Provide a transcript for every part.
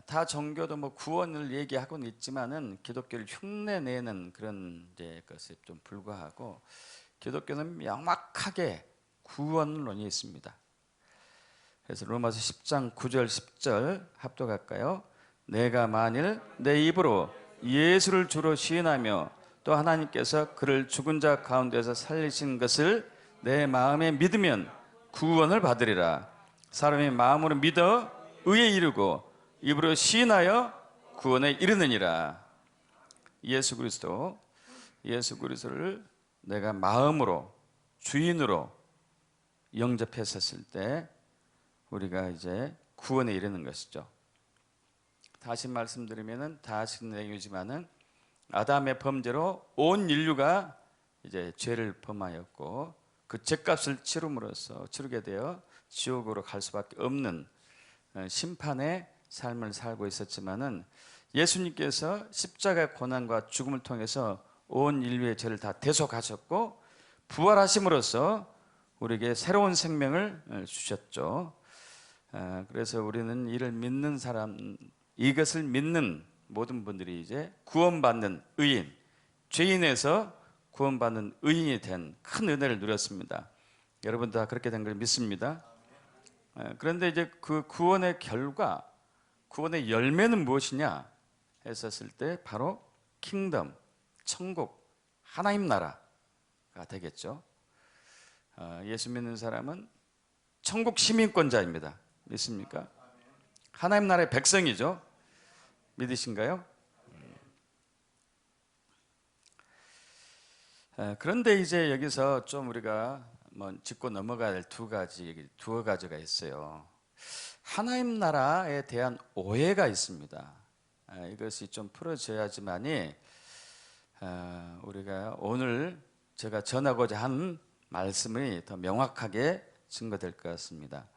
다 종교도 뭐 구원을 얘기하고는 있지만은 기독교를 흉내내는 그런 이제 것에 좀 불과하고, 기독교는 명확하게 구원론이 있습니다. 그래서 로마서 10장 9절 10절 합독할까요? 내가 만일 내 입으로 예수를 주로 시인하며 또 하나님께서 그를 죽은 자 가운데서 살리신 것을 내 마음에 믿으면 구원을 받으리라. 사람이 마음으로 믿어 의에 이르고 입으로 시인하여 구원에 이르느니라. 예수 그리스도를 내가 마음으로 주인으로 영접했었을 때 우리가 이제 구원에 이르는 것이죠. 다시 말씀드리면은 다 아시는 내용이지만은 아담의 범죄로 온 인류가 이제 죄를 범하였고, 그 죄값을 치르게 되어 지옥으로 갈 수밖에 없는 심판의 삶을 살고 있었지만은, 예수님께서 십자가의 고난과 죽음을 통해서 온 인류의 죄를 다 대속하셨고 부활하심으로써 우리에게 새로운 생명을 주셨죠. 그래서 우리는 이를 믿는 사람, 이것을 믿는 모든 분들이 이제 구원받는 의인, 죄인에서 구원받는 의인이 된 큰 은혜를 누렸습니다. 여러분 다 그렇게 된 걸 믿습니다. 그런데 이제 그 구원의 결과, 구원의 열매는 무엇이냐 했었을 때 바로 킹덤, 천국, 하나님 나라가 되겠죠. 예수 믿는 사람은 천국 시민권자입니다. 믿습니까? 하나님 나라의 백성이죠. 믿으신가요? 그런데 이제 여기서 좀 우리가 뭐 짚고 넘어가야 될 두어 가지가 있어요. 하나님 나라에 대한 오해가 있습니다. 이것이 좀 풀어져야지만이 우리가 오늘 제가 전하고자 하는 말씀이 더 명확하게 증거될 것 같습니다.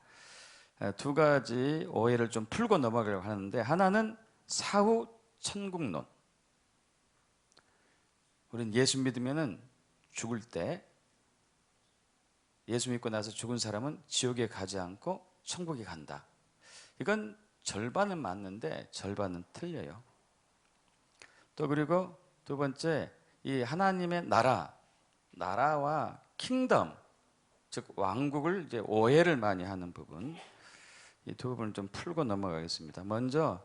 두 가지 오해를 좀 풀고 넘어가려고 하는데, 하나는 사후 천국론. 우리는 예수 믿으면은 죽을 때, 예수 믿고 나서 죽은 사람은 지옥에 가지 않고 천국에 간다. 이건 절반은 맞는데 절반은 틀려요. 또 그리고 두 번째, 이 하나님의 나라와 킹덤, 즉 왕국을 이제 오해를 많이 하는 부분, 이 두 부분을 좀 풀고 넘어가겠습니다. 먼저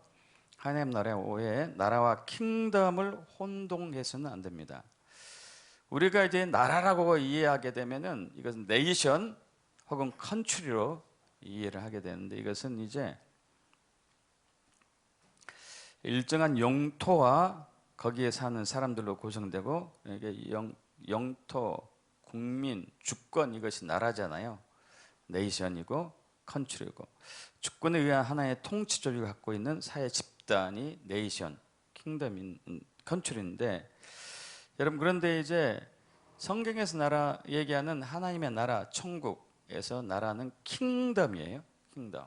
하나님 나라의 오해, 나라와 킹덤을 혼동해서는 안 됩니다. 우리가 이제 나라라고 이해하게 되면은 이것은 네이션 혹은 컨트리로 이해를 하게 되는데, 이것은 이제 일정한 영토와 거기에 사는 사람들로 구성되고, 이게 영토, 국민, 주권, 이것이 나라잖아요. 네이션이고 컨트리고, 주권에 의한 하나의 통치 조직을 갖고 있는 사회 집단이 네이션, 킹덤인 컨트리인데, 여러분 그런데 이제 성경에서 나라 얘기하는 하나님의 나라, 천국에서 나라는 킹덤이에요. 킹덤.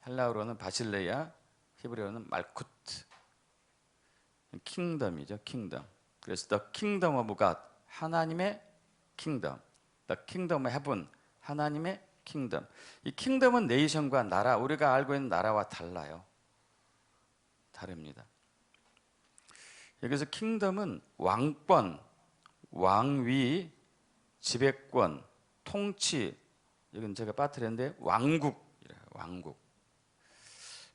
헬라어로는 바실레야, 히브리어는 말쿠트. 킹덤이죠. 킹덤. 그래서 the kingdom of God, 하나님의 킹덤. the kingdom of heaven, 하나님의 킹덤. 이 킹덤은 네이션과 나라, 우리가 알고 있는 나라와 달라요. 다릅니다. 여기서 킹덤은 왕권, 왕위, 지배권, 통치, 이건 제가 빠뜨렸는데 왕국.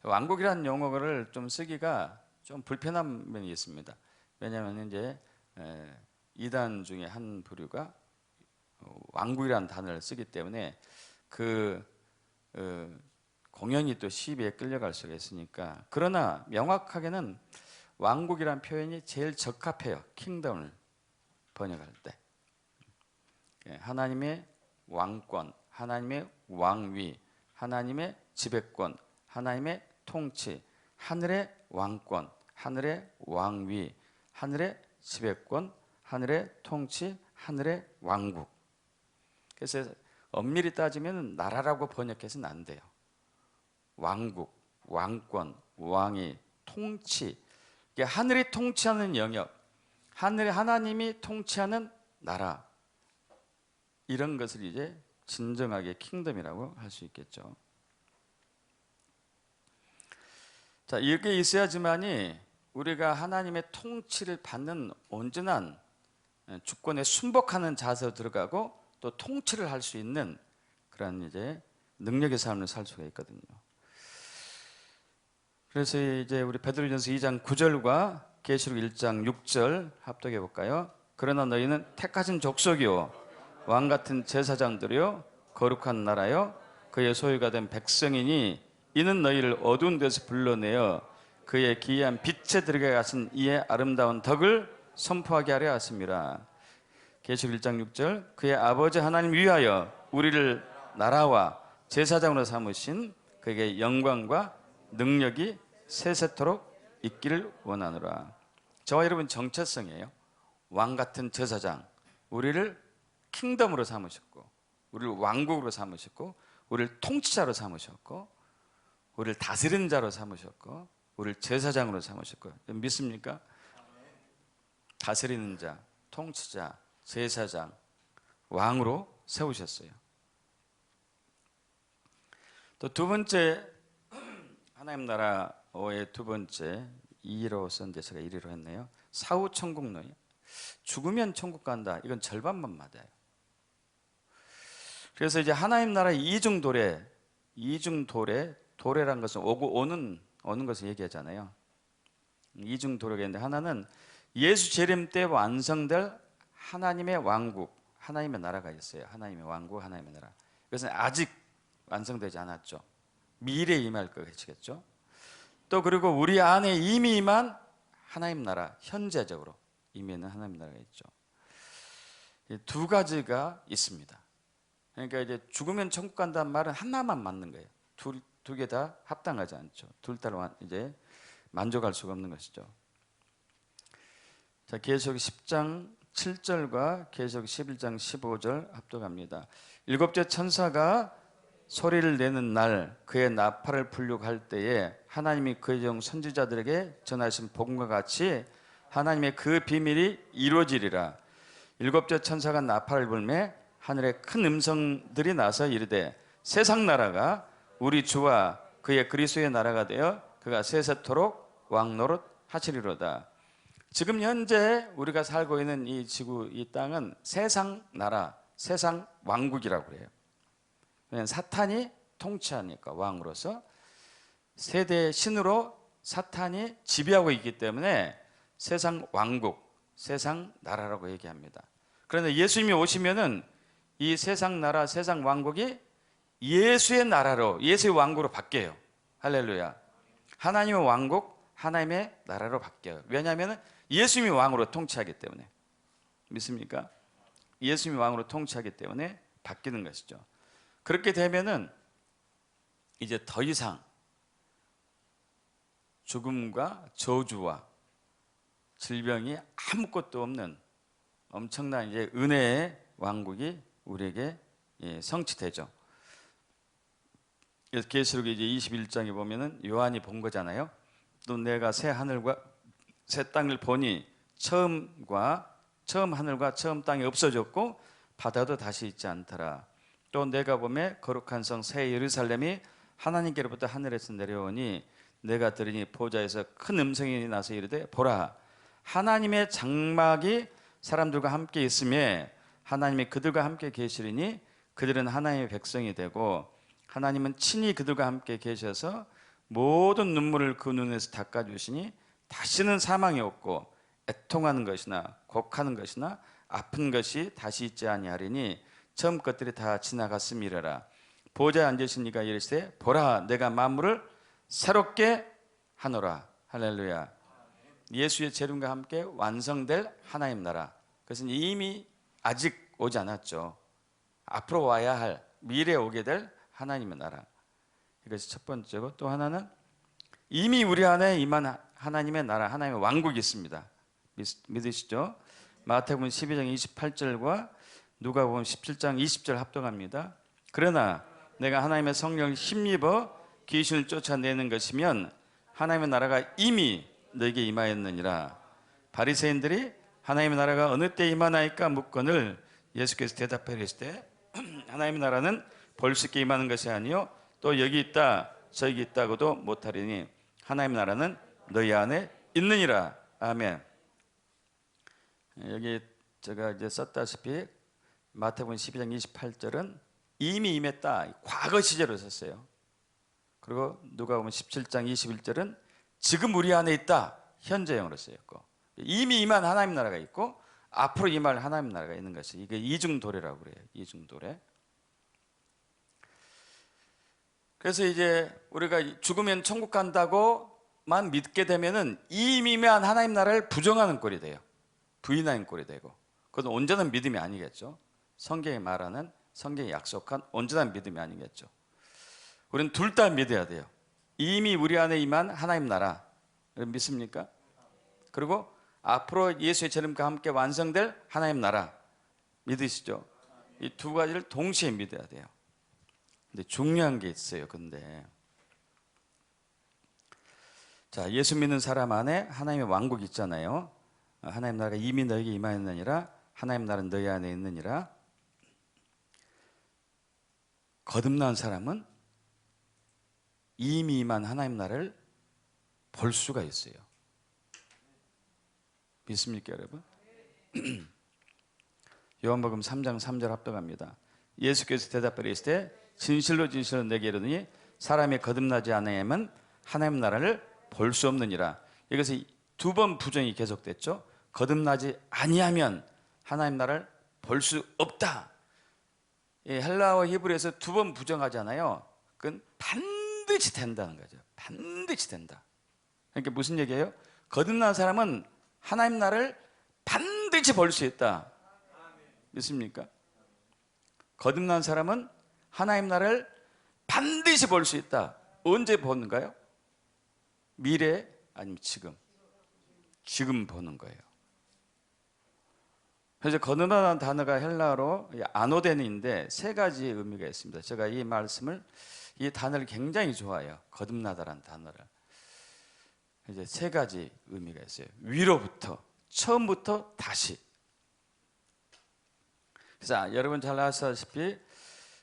왕국이라는 용어를 좀 쓰기가 좀 불편한 면이 있습니다. 왜냐하면 이제 이단 중에 한 부류가 왕국이라는 단어를 쓰기 때문에 그 공연이 또 시비에 끌려갈 수가 있으니까. 그러나 명확하게는 왕국이라는 표현이 제일 적합해요. 킹덤을 번역할 때. 하나님의 왕권, 하나님의 왕위, 하나님의 지배권, 하나님의 통치, 하늘의 왕권, 하늘의 왕위, 하늘의 지배권, 하늘의 통치, 하늘의 왕국. 그래서 엄밀히 따지면 나라라고 번역해서는 안 돼요. 왕국, 왕권, 왕위, 통치. 하늘이 통치하는 영역, 하나님이 통치하는 나라, 이런 것을 이제 진정하게 킹덤이라고 할 수 있겠죠. 자, 이게 있어야지만이 우리가 하나님의 통치를 받는 온전한 주권에 순복하는 자세로 들어가고 또 통치를 할 수 있는 그런 이제 능력의 삶을 살 수가 있거든요. 그래서 이제 우리 베드로전서 2장 9절과 계시록 1장 6절 합독해 볼까요? 그러나 너희는 택하신 족속이요 왕 같은 제사장들이요 거룩한 나라요 그의 소유가 된 백성이니 이는 너희를 어두운 데서 불러내어 그의 기이한 빛에 들어가 가신 이의 아름다운 덕을 선포하게 하려 하심이라. 계시록 1장 6절 그의 아버지 하나님 위하여 우리를 나라와 제사장으로 삼으신 그에게 영광과 능력이 세세토록 있기를 원하노라. 저와 여러분 정체성이에요. 왕 같은 제사장, 우리를 킹덤으로 삼으셨고 우리를 왕국으로 삼으셨고 우리를 통치자로 삼으셨고 우리를 다스리는 자로 삼으셨고 우리를 제사장으로 삼으셨고 믿습니까? 다스리는 자, 통치자, 제사장, 왕으로 세우셨어요. 또 두 번째 하나님 나라의 두 번째 2로 썼는데 제가 1위로 했네요. 사후 천국론이에요. 죽으면 천국 간다. 이건 절반만 맞아요. 그래서 이제 하나님 나라의 이중도래, 도래란 것은 오고 오는 것을 얘기하잖아요. 이중도래가 있는데 하나는 예수 재림 때 완성될 하나님의 왕국, 하나님의 나라가 있어요. 하나님의 왕국, 하나님의 나라. 그것은 아직 완성되지 않았죠. 미래에 임할 것이겠죠. 또 그리고 우리 안에 이미 임한 하나님 나라, 현재적으로 이미 있는 하나님 나라가 있죠. 두 가지가 있습니다. 그러니까 이제 죽으면 천국 간다는 말은 하나만 맞는 거예요. 두 개 다 합당하지 않죠. 둘 다 이제 만족할 수가 없는 것이죠. 자, 계시록 10장 7절과 계시록 11장 15절 합독합니다. 일곱째 천사가 소리를 내는 날 그의 나팔을 불려고 할 때에 하나님이 그의 종 선지자들에게 전하신 복음과 같이 하나님의 그 비밀이 이루어지리라. 일곱째 천사가 나팔을 불매 하늘에 큰 음성들이 나서 이르되 세상 나라가 우리 주와 그의 그리스도의 나라가 되어 그가 세세토록 왕노릇 하시리로다. 지금 현재 우리가 살고 있는 이 지구, 이 땅은 세상 나라, 세상 왕국이라고 해요. 왜냐하면 사탄이 통치하니까 왕으로서 세대 신으로 사탄이 지배하고 있기 때문에 세상 왕국, 세상 나라라고 얘기합니다. 그런데 예수님이 오시면은 이 세상 나라, 세상 왕국이 예수의 나라로, 예수의 왕국으로 바뀌어요. 할렐루야. 하나님의 왕국, 하나님의 나라로 바뀌어요. 왜냐하면 예수님이 왕으로 통치하기 때문에. 믿습니까? 예수님이 왕으로 통치하기 때문에 바뀌는 것이죠. 그렇게 되면은 이제 더 이상 죽음과 저주와 질병이 아무것도 없는 엄청난 이제 은혜의 왕국이 우리에게 성취되죠. 그래서 계시록 이제 21장에 보면은 요한이 본 거잖아요. 또 내가 새 하늘과 새 땅을 보니 처음 하늘과 처음 땅이 없어졌고 바다도 다시 있지 않더라. 또 내가 보매 거룩한 성 새 예루살렘이 하나님께로부터 하늘에서 내려오니 내가 들으니 보좌에서 큰 음성이 나서 이르되 보라 하나님의 장막이 사람들과 함께 있음에 하나님이 그들과 함께 계시리니 그들은 하나님의 백성이 되고 하나님은 친히 그들과 함께 계셔서 모든 눈물을 그 눈에서 닦아주시니 다시는 사망이 없고 애통하는 것이나 곡하는 것이나 아픈 것이 다시 있지 아니하리니 처음 것들이 다 지나갔음이라라. 보좌에 앉으신 이가 이르시되 보라 내가 만물을 새롭게 하노라. 할렐루야. 예수의 재림과 함께 완성될 하나님 나라. 그것은 이미 아직 오지 않았죠. 앞으로 와야 할 미래에 오게 될 하나님의 나라. 이것이 첫 번째고 또 하나는 이미 우리 안에 임한 하나님의 나라, 하나님의 왕국이 있습니다. 믿으시죠? 마태복음 12장 28절과 누가복음 17장 20절 합동합니다. 그러나 내가 하나님의 성령을 힘입어 귀신을 쫓아내는 것이면 하나님의 나라가 이미 너에게 임하였느니라. 바리새인들이 하나님의 나라가 어느 때 임하나이까 묻거늘 예수께서 대답하여 이르시되 하나님의 나라는 볼 수 있게 임하는 것이 아니요 또 여기 있다 저기 있다고도 못하리니 하나님 나라는 너희 안에 있느니라. 아멘. 여기 제가 이제 썼다시피 마태복음 12장 28절은 이미 임했다, 과거 시제로 썼어요. 그리고 누가복음 17장 21절은 지금 우리 안에 있다, 현재형으로 쓰였고, 이미 임한 하나님 나라가 있고 앞으로 임할 하나님 나라가 있는 것이 이게 이중도래라고 그래요. 이중도래. 그래서 이제 우리가 죽으면 천국 간다고만 믿게 되면은 이미 임한 하나님 나라를 부정하는 꼴이 돼요. 부인하는 꼴이 되고, 그건 온전한 믿음이 아니겠죠. 성경이 말하는, 성경이 약속한 온전한 믿음이 아니겠죠. 우리는 둘 다 믿어야 돼요. 이미 우리 안에 임한 하나님 나라 믿습니까? 그리고 앞으로 예수의 재림과 함께 완성될 하나님 나라 믿으시죠? 이 두 가지를 동시에 믿어야 돼요. 근데 중요한 게 있어요. 근데 자, 예수 믿는 사람 안에 하나님의 왕국이 있잖아요. 하나님 나라가 이미 너에게 임하였느니라. 하나님 나라는 너희 안에 있느니라. 거듭난 사람은 이미 임한 하나님 나라를 볼 수가 있어요. 믿습니까, 여러분? 요한복음 3장 3절 합독합니다. 예수께서 대답하여 이르시되 진실로 진실로 내게 이르노니 사람이 거듭나지 않으면 하나님 나라를 볼 수 없느니라. 이것이 두 번 부정이 계속됐죠. 거듭나지 아니하면 하나님 나라를 볼 수 없다. 헬라어 히브리에서 두 번 부정하잖아요. 그건 반드시 된다는 거죠. 반드시 된다. 그러니까 무슨 얘기예요? 거듭난 사람은 하나님 나라를 반드시 볼 수 있다. 믿습니까? 거듭난 사람은 하나님 나라를 반드시 볼 수 있다. 언제 보는가요? 미래 아니면 지금? 지금 보는 거예요. 그래서 거듭나다는 단어가 헬라어로 아노덴인데 세 가지 의미가 있습니다. 제가 이 말씀을, 이 단어를 굉장히 좋아해요. 거듭나다라는 단어를. 이제 세 가지 의미가 있어요. 위로부터, 처음부터 다시. 그래서 여러분 잘 아시다시피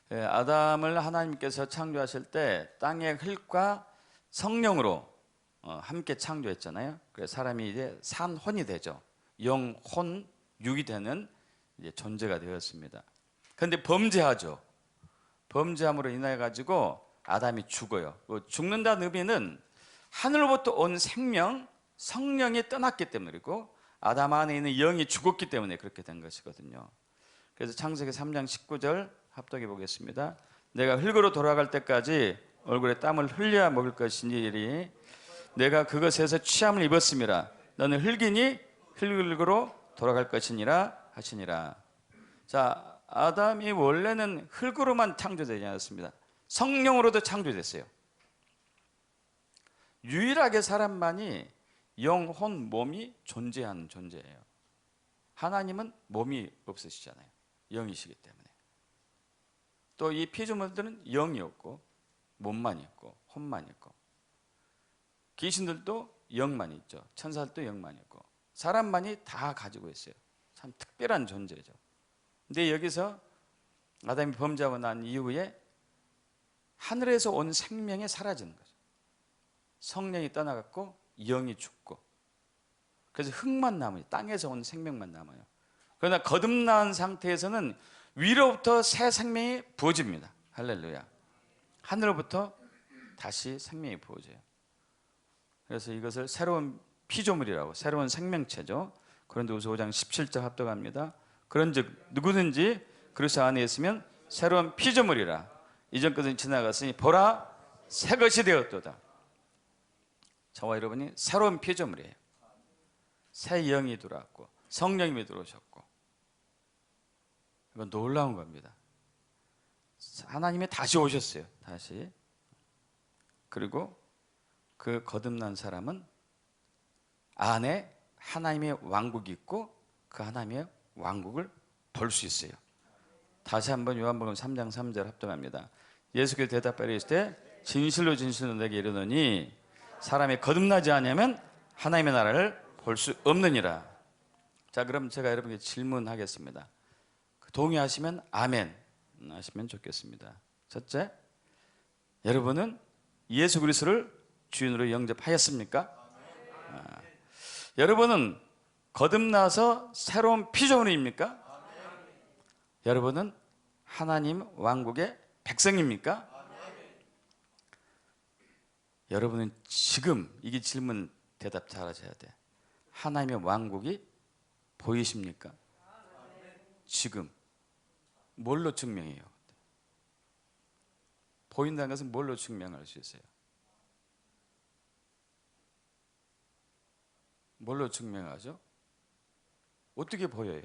아담을 하나님께서 창조하실 때 땅의 흙과 성령으로 함께 창조했잖아요. 그래서 사람이 이제 산혼이 되죠. 영혼 육이 되는 이제 존재가 되었습니다. 그런데 범죄하죠. 범죄함으로 인해 가지고 아담이 죽어요. 죽는다는 의미는 하늘로부터 온 생명, 성령이 떠났기 때문이고 아담 안에 있는 영이 죽었기 때문에 그렇게 된 것이거든요. 그래서 창세기 3장 19절 합독해 보겠습니다. 내가 흙으로 돌아갈 때까지 얼굴에 땀을 흘려야 먹을 것이니 내가 그것에서 취함을 입었음이라. 너는 흙이니 흙으로 돌아갈 것이니라 하시니라. 자, 아담이 원래는 흙으로만 창조되지 않았습니다. 성령으로도 창조됐어요. 유일하게 사람만이 영혼, 몸이 존재하는 존재예요. 하나님은 몸이 없으시잖아요. 영이시기 때문에. 또 이 피조물들은 영이 없고 몸만 있고 혼만 있고, 귀신들도 영만 있죠. 천사들도 영만 있고, 사람만이 다 가지고 있어요. 참 특별한 존재죠. 근데 여기서 아담이 범죄하고 난 이후에 하늘에서 온 생명이 사라지는 거죠. 성령이 떠나갔고 영이 죽고, 그래서 흙만 남아요. 땅에서 온 생명만 남아요. 그러나 거듭난 상태에서는 위로부터 새 생명이 부어집니다. 할렐루야. 하늘로부터 다시 생명이 부어져요. 그래서 이것을 새로운 피조물이라고, 새로운 생명체죠. 고린도후서 5장 17절 합독합니다. 그런즉 누구든지 그리스도 안에 있으면 새로운 피조물이라. 이전 것은 지나갔으니 보라 새 것이 되었도다. 저와 여러분이 새로운 피조물이에요. 새 영이 들어왔고 성령님이 들어오셨고, 이건 놀라운 겁니다. 하나님이 다시 오셨어요. 다시. 그리고 그 거듭난 사람은 안에 하나님의 왕국이 있고 그 하나님의 왕국을 볼 수 있어요. 다시 한번 요한복음 3장 3절 합독합니다. 예수께서 대답하여 이르시되 진실로 진실로 내게 이르노니 사람이 거듭나지 않으면 하나님의 나라를 볼 수 없느니라. 자, 그럼 제가 여러분께 질문하겠습니다. 동의하시면 아멘 하시면 좋겠습니다. 첫째, 여러분은 예수 그리스도를 주인으로 영접하였습니까? 아, 여러분은 거듭나서 새로운 피조물입니까? 여러분은 하나님 왕국의 백성입니까? 여러분은 지금, 이게 질문 대답 잘하셔야 돼. 하나님의 왕국이 보이십니까? 지금 뭘로 증명해요? 보인다는 것은 뭘로 증명할 수 있어요? 뭘로 증명하죠? 어떻게 보여요?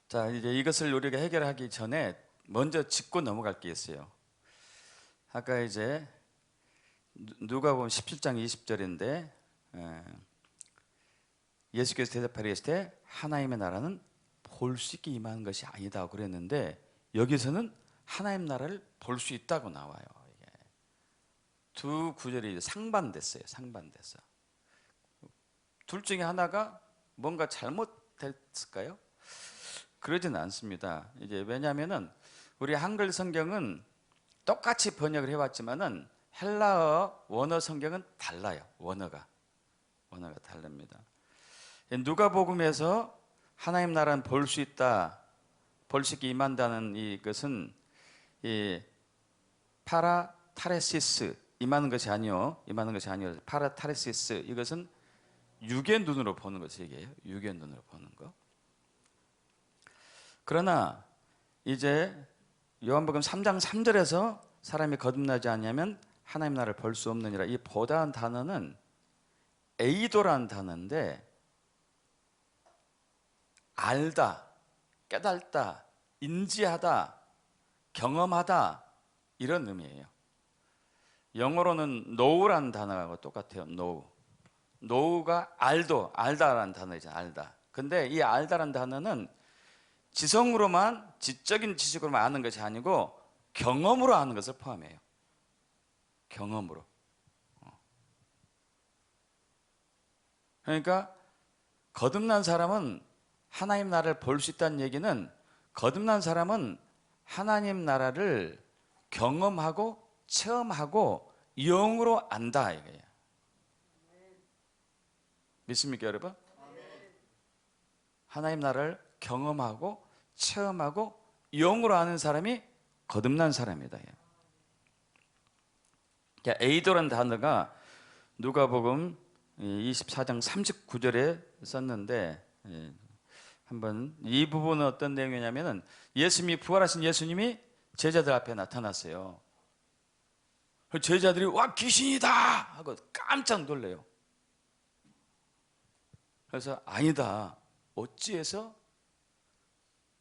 자, 이제 이것을 우리가 해결하기 전에 먼저 짚고 넘어갈 게 있어요. 아까 이제 누가복음 17장 20절인데 예수께서 대답하시길 때 하나님의 나라는 볼 수 있게 임하는 것이 아니다 그랬는데, 여기서는 하나님 나라를 볼 수 있다고 나와요. 이게 두 구절이 상반됐어요. 상반됐어. 둘 중에 하나가 뭔가 잘못됐을까요? 그러진 않습니다. 이제 왜냐하면은 우리 한글 성경은 똑같이 번역을 해왔지만은 헬라어 원어 성경은 달라요. 원어가 다릅니다. 누가복음에서 하나님 나라는 볼 수 있다, 볼 수 있게 임한다는 이것은 이 파라타레시스, 임하는 것이 아니요, 파라타레시스, 이것은 육의 눈으로 보는 것을 얘기해요. 육의 눈으로 보는 거. 그러나 이제 요한복음 3장 3절에서 사람이 거듭나지 않으면 하나님 나라를 볼 수 없느니라, 이 보다는 단어는 에이도라는 단어인데, 알다, 깨달다, 인지하다, 경험하다, 이런 의미예요. 영어로는 know라는 단어하고 똑같아요. know가 알다라는 단어이잖아요. 알다. 근데 이 알다라는 단어는 지성으로만, 지적인 지식으로만 아는 것이 아니고 경험으로 아는 것을 포함해요. 경험으로. 그러니까 거듭난 사람은 하나님 나라를 볼 수 있다는 얘기는, 거듭난 사람은 하나님 나라를 경험하고 체험하고 영으로 안다 이거예요. 믿습니까, 여러분? 하나님 나라를 경험하고 체험하고 영으로 아는 사람이 거듭난 사람이다. 에이도라는 단어가 누가복음 24장 39절에 썼는데, 한번 이 부분은 어떤 내용이냐면은, 예수님이, 부활하신 예수님이 제자들 앞에 나타났어요. 제자들이 와, 귀신이다 하고 깜짝 놀래요. 그래서 아니다, 어찌해서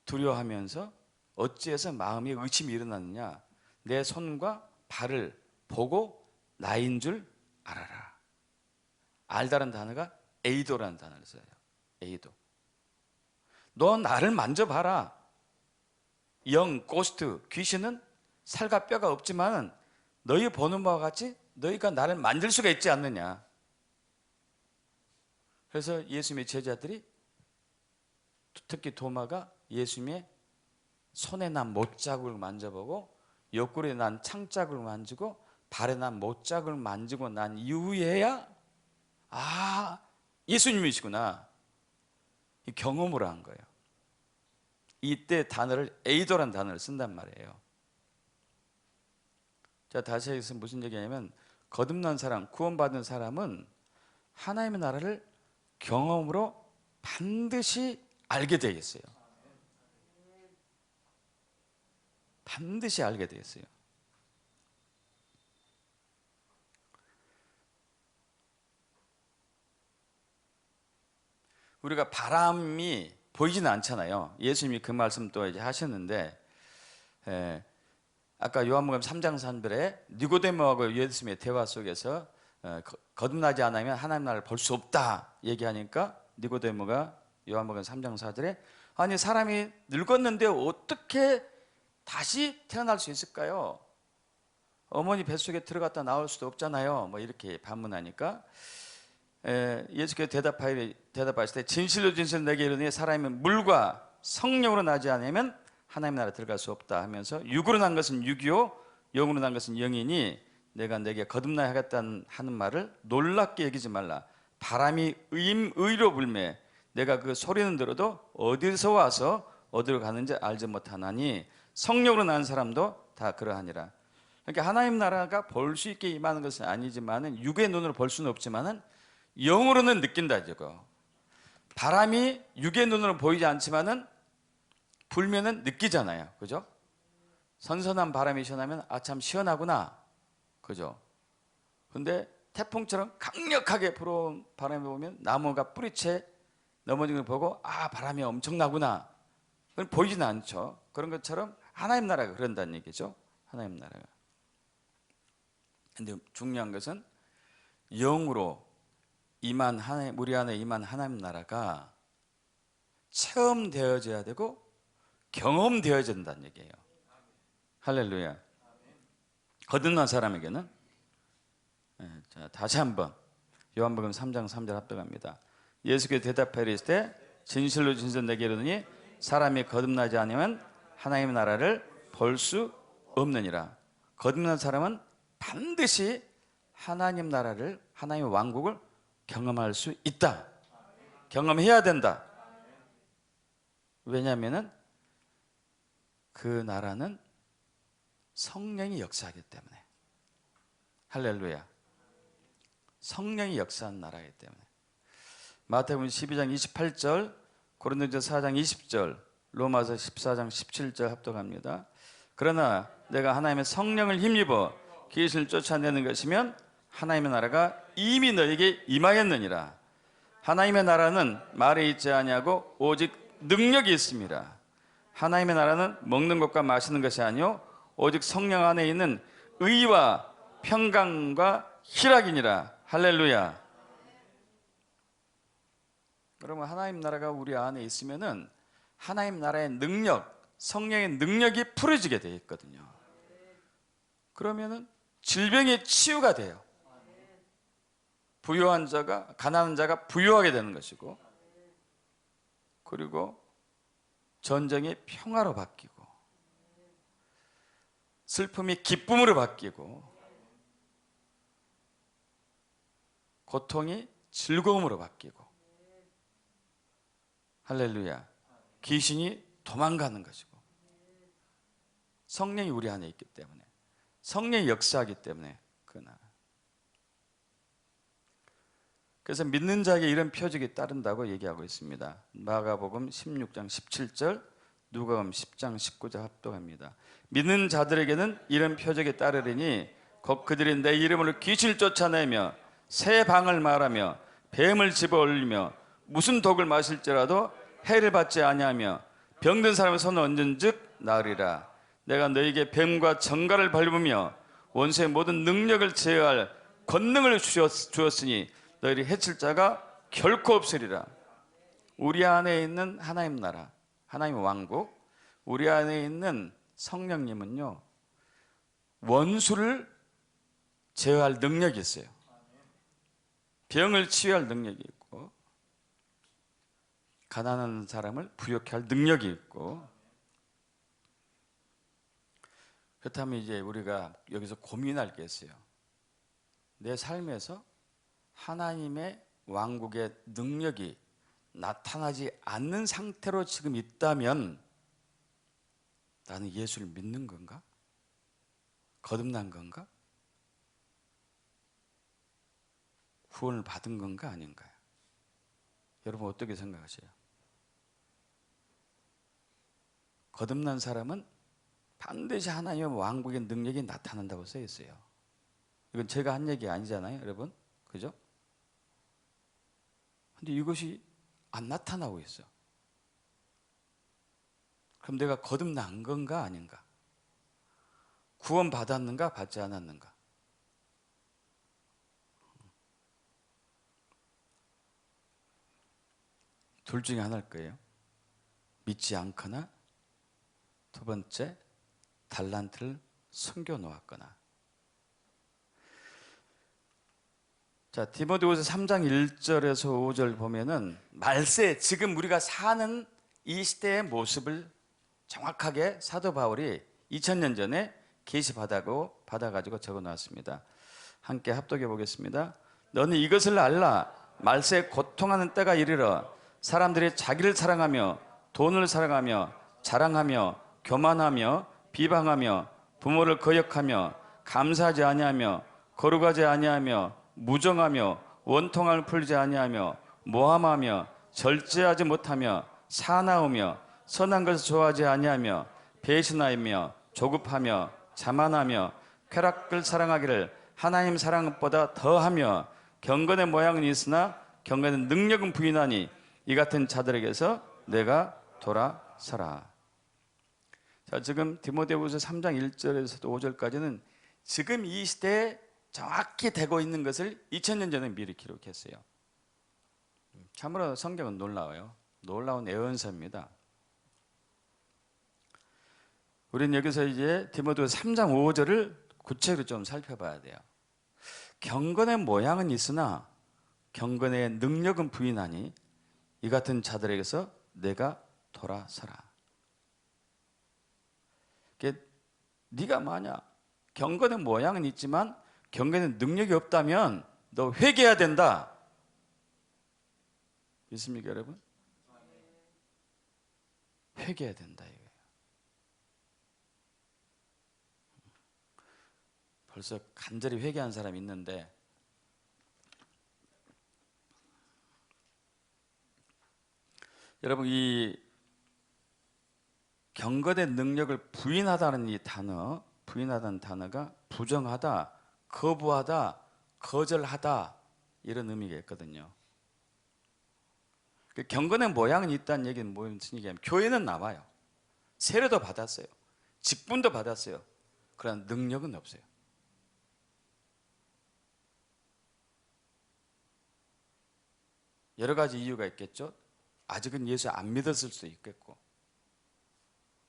두려워하면서 어찌해서 마음에 의심이 일어났느냐, 내 손과 발을 보고 나인 줄 알아라. 알다라는 단어가 에이도라는 단어를 써요. 에이도. 너 나를 만져봐라. 영, 고스트, 귀신은 살과 뼈가 없지만 너희 보는 바와 같이 너희가 나를 만질 수가 있지 않느냐. 그래서 예수님의 제자들이, 특히 도마가 예수님의 손에 난 못자국을 만져보고 옆구리에 난 창자국을 만지고 발에 난 못자국을 만지고 난 이후에야 아, 예수님이시구나, 이 경험으로 한 거예요. 이때 단어를 에이도라는 단어를 쓴단 말이에요. 자, 다시 해서 무슨 얘기냐면, 거듭난 사람, 구원받은 사람은 하나님의 나라를 경험으로 반드시 알게 되겠어요. 반드시 알게 되겠어요. 우리가 바람이 보이지는 않잖아요. 예수님이 그 말씀 또 이제 하셨는데, 아까 요한복음 3장 3절에 니고데모하고 예수님의 대화 속에서 거듭나지 않으면 하나님 나라를 볼 수 없다 얘기하니까, 니고데모가 요한복음 3장 4절에 아니, 사람이 늙었는데 어떻게 다시 태어날 수 있을까요? 어머니 뱃속에 들어갔다 나올 수도 없잖아요. 뭐 이렇게 반문하니까, 예수께서 대답하실 때 진실로 진실로 내게 이르노니 사람이 물과 성령으로 나지 않으면 하나님 나라에 들어갈 수 없다 하면서 육으로 난 것은 육이요 영으로 난 것은 영이니 내가 내게 거듭나야 하겠다는 하는 말을 놀랍게 여기지 말라. 바람이 의로 불매 내가 그 소리는 들어도 어디서 와서 어디로 가는지 알지 못하나니 성령으로 난 사람도 다 그러하니라. 그러니까 하나님 나라가 볼 수 있게 임하는 것은 아니지만은 육의 눈으로 볼 수는 없지만은 영으로는 느낀다 이거. 바람이 육의 눈으로 보이지 않지만은 불면은 느끼잖아요, 그죠? 선선한 바람이 시원하면 아 참 시원하구나, 그죠? 근데 태풍처럼 강력하게 불어온 바람이 보면 나무가 뿌리채 넘어지는 걸 보고 아 바람이 엄청나구나. 그건 보이지는 않죠. 그런 것처럼 하나님 나라가 그런다는 얘기죠. 하나님 나라가. 근데 중요한 것은 영으로 임한 하나님, 우리 안에 임한 하나님 나라가 체험되어져야 되고 경험되어야 된다는 얘기예요. 할렐루야. 거듭난 사람에게는 자, 다시 한번 요한복음 3장 3절 합독합니다. 예수께서 대답하여 이르시되 진실로 진실로 내게 이르노니 사람이 거듭나지 않으면 하나님의 나라를 볼 수 없느니라. 거듭난 사람은 반드시 하나님 나라를, 하나님의 왕국을 경험할 수 있다. 경험해야 된다. 왜냐하면 그 나라는 성령이 역사하기 때문에. 할렐루야. 성령이 역사하는 나라이기 때문에. 마태복음 12장 28절, 고린도전서 4장 20절, 로마서 14장 17절 합독합니다. 그러나 내가 하나님의 성령을 힘입어 귀신을 쫓아내는 것이면 하나님의 나라가 이미 너에게 임하였느니라. 하나님의 나라는 말에 있지 아니하고 오직 능력이 있습니다. 하나님의 나라는 먹는 것과 마시는 것이 아니요 오직 성령 안에 있는 의와 평강과 희락이니라. 할렐루야. 그러면 하나님 나라가 우리 안에 있으면은 하나님 나라의 능력, 성령의 능력이 풀어지게 되어 있거든요. 그러면은 질병의 치유가 돼요. 부유한 자가, 가난한 자가 부유하게 되는 것이고, 그리고 전쟁이 평화로 바뀌고, 슬픔이 기쁨으로 바뀌고, 고통이 즐거움으로 바뀌고, 할렐루야. 귀신이 도망가는 것이고, 성령이 우리 안에 있기 때문에, 성령이 역사하기 때문에 그 나라. 그래서 믿는 자에게 이런 표적이 따른다고 얘기하고 있습니다. 마가복음 16장 17절, 누가복음 10장 19절 합독합니다. 믿는 자들에게는 이런 표적이 따르리니 곧 그들이 내 이름으로 귀신을 쫓아내며 새 방을 말하며 뱀을 집어올리며 무슨 독을 마실지라도 해를 받지 아니하며 병든 사람의 손을 얹은즉 나으리라. 내가 너에게 뱀과 정갈을 밟으며 원수의 모든 능력을 제어할 권능을 주었으니 너희를 해칠 자가 결코 없으리라. 우리 안에 있는 하나님 나라, 하나님의 왕국, 우리 안에 있는 성령님은요 원수를 제어할 능력이 있어요. 병을 치유할 능력이 있고, 가난한 사람을 부유케 할 능력이 있고. 그렇다면 이제 우리가 여기서 고민할 게 있어요. 내 삶에서 하나님의 왕국의 능력이 나타나지 않는 상태로 지금 있다면 나는 예수를 믿는 건가? 거듭난 건가? 구원을 받은 건가 아닌가요? 여러분 어떻게 생각하세요? 거듭난 사람은 반드시 하나님의 왕국의 능력이 나타난다고 써 있어요. 이건 제가 한 얘기 아니잖아요, 여러분. 그죠? 근데 이것이 안 나타나고 있어. 그럼 내가 거듭난 건가 아닌가? 구원 받았는가 받지 않았는가? 둘 중에 하나일 거예요. 믿지 않거나, 두 번째 달란트를 숨겨 놓았거나. 자, 디모데후서 3장 1절에서 5절 보면은 말세, 지금 우리가 사는 이 시대의 모습을 정확하게 사도 바울이 2000년 전에 받아가지고 적어 놨습니다. 함께 합독해 보겠습니다. 너는 이것을 알라. 말세에 고통하는 때가 이르러 사람들이 자기를 사랑하며 돈을 사랑하며 자랑하며 교만하며 비방하며 부모를 거역하며 감사하지 아니하며 거룩하지 아니하며 무정하며 원통함을 풀지 아니하며 모함하며 절제하지 못하며 사나우며 선한 것을 좋아하지 아니하며 배신하며 조급하며 자만하며 쾌락을 사랑하기를 하나님 사랑한 것보다 더하며 경건의 모양은 있으나 경건의 능력은 부인하니 이 같은 자들에게서 내가 돌아서라. 자, 지금 디모데후서 3장 1절에서 5절까지는 지금 이 시대에 정확히 되고 있는 것을 2000년 전에 미리 기록했어요. 참으로 성경은 놀라워요. 놀라운 예언서입니다. 우리는 여기서 이제 디모데후서 3장 5절을 구체적으로 좀 살펴봐야 돼요. 경건의 모양은 있으나 경건의 능력은 부인하니 이 같은 자들에게서 내가 돌아서라. 네가 만약 경건의 모양은 있지만 경건의 능력이 없다면 너 회개해야 된다. 믿습니까, 여러분? 회개해야 된다 이거예요. 벌써 간절히 회개한 사람이 있는데 여러분, 이 경건의 능력을 부인하다는 이 단어, 부인하다는 단어가 부정하다, 거부하다, 거절하다 이런 의미가 있거든요. 경건의 모양은 있다는 얘기는 무슨 얘기냐면 교회는 나와요. 세례도 받았어요. 직분도 받았어요. 그러나 능력은 없어요. 여러 가지 이유가 있겠죠. 아직은 예수 안 믿었을 수도 있겠고,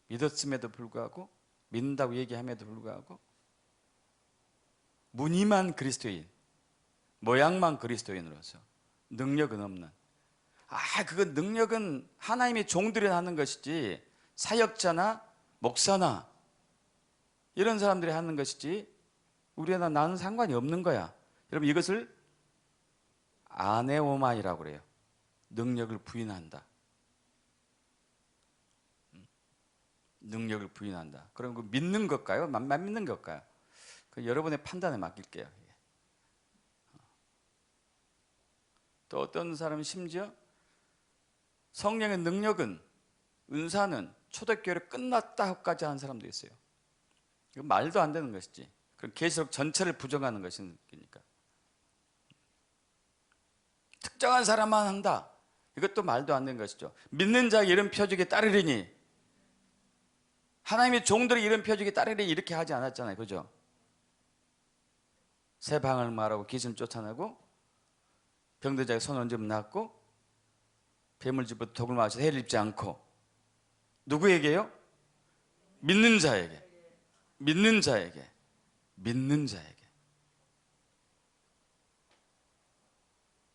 믿었음에도 불구하고, 믿는다고 얘기함에도 불구하고 무늬만 그리스도인, 모양만 그리스도인으로서 능력은 없는, 그건 능력은 하나님의 종들이 하는 것이지 사역자나 목사나 이런 사람들이 하는 것이지 우리나 나는 상관이 없는 거야. 여러분, 이것을 아네오마이라고 그래요. 능력을 부인한다. 능력을 부인한다. 그럼 그 믿는 것일까요? 만 믿는 것일까요? 그 여러분의 판단에 맡길게요. 또 어떤 사람은 심지어 성령의 능력은, 은사는 초대교회를 끝났다까지 하는 사람도 있어요. 이거 말도 안 되는 것이지. 그럼 계시록 전체를 부정하는 것이니까. 특정한 사람만 한다. 이것도 말도 안 되는 것이죠. 믿는 자의 이런 표적에 따르리니, 하나님의 종들이 이런 표적에 따르리니 이렇게 하지 않았잖아요. 그죠? 새 방을 말하고 귀신 쫓아내고 병든 자에게 손 얹으면 낫고 배물집부터 독을 마셔서 해를 입지 않고. 누구에게요? 믿는 자에게. 믿는 자에게. 믿는 자에게.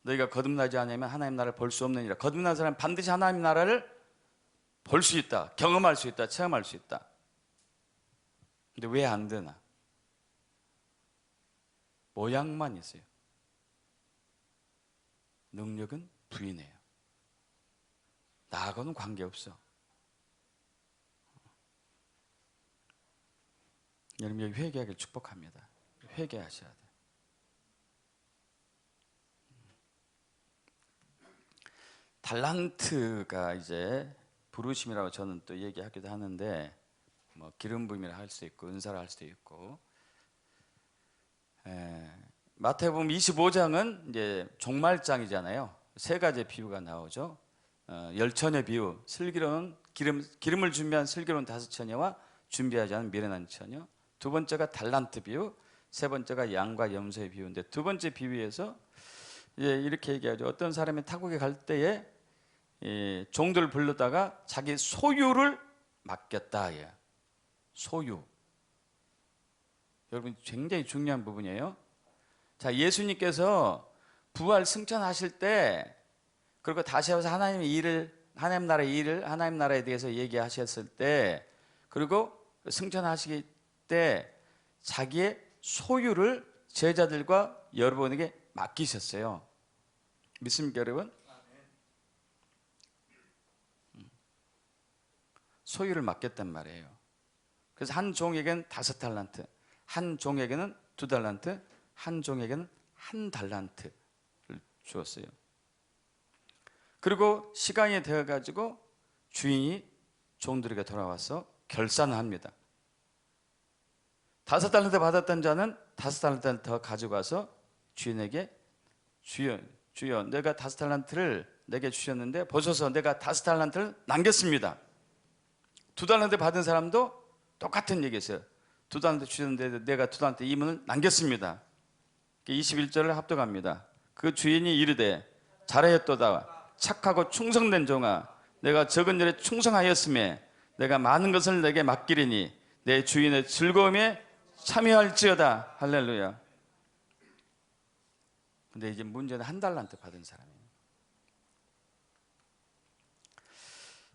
너희가 거듭나지 않으면 하나님 나라를 볼 수 없느니라. 거듭난 사람은 반드시 하나님 나라를 볼 수 있다. 경험할 수 있다. 체험할 수 있다. 근데 왜 안 되나? 모양만 있어요. 능력은 부인해요. 나하고는 관계없어. 여러분, 여기 회개하기를 축복합니다. 회개하셔야 돼요. 달란트가 이제 부르심이라고 저는 또 얘기하기도 하는데, 뭐 기름 부음이라 할 수 있고 은사라 할 수도 있고. 마태복음 25장은 이제 종말장이잖아요. 세 가지 비유가 나오죠. 열처녀 비유, 슬기로운 기름을 준비한 슬기로운 5처녀와 준비하지 않은 미련한 처녀. 두 번째가 달란트 비유, 세 번째가 양과 염소의 비유인데, 두 번째 비유에서 이렇게 얘기하죠. 어떤 사람이 타국에 갈 때에 종들을 불러다가 자기 소유를 맡겼다. 소유. 여러분, 굉장히 중요한 부분이에요. 자, 예수님께서 부활 승천하실 때, 그리고 다시 와서 하나님 나라의 일을, 하나님 나라에 대해서 얘기하셨을 때, 그리고 승천하시기 때 자기의 소유를 제자들과 여러분에게 맡기셨어요. 믿습니까, 여러분? 소유를 맡겼단 말이에요. 그래서 한 종에게는 5달란트, 한 종에게는 2달란트, 한 종에게는 1달란트를 주었어요. 그리고 시간이 되어가지고 주인이 종들에게 돌아와서 결산을 합니다. 5달란트 받았던 자는 5달란트를 더 가져가서 주인에게, 주여 내가 5달란트를 내게 주셨는데 보소서 내가 5달란트를 남겼습니다. 2달란트 받은 사람도 똑같은 얘기했어요. 2달란트 주셨는데 내가 2달란트 이문을 남겼습니다. 21절을 합독합니다. 그 주인이 이르되 잘하였도다 착하고 충성된 종아, 내가 적은 일에 충성하였음에 내가 많은 것을 내게 맡기리니 내 주인의 즐거움에 참여할지어다. 할렐루야. 근데 이제 문제는 1달란트 받은 사람이에요.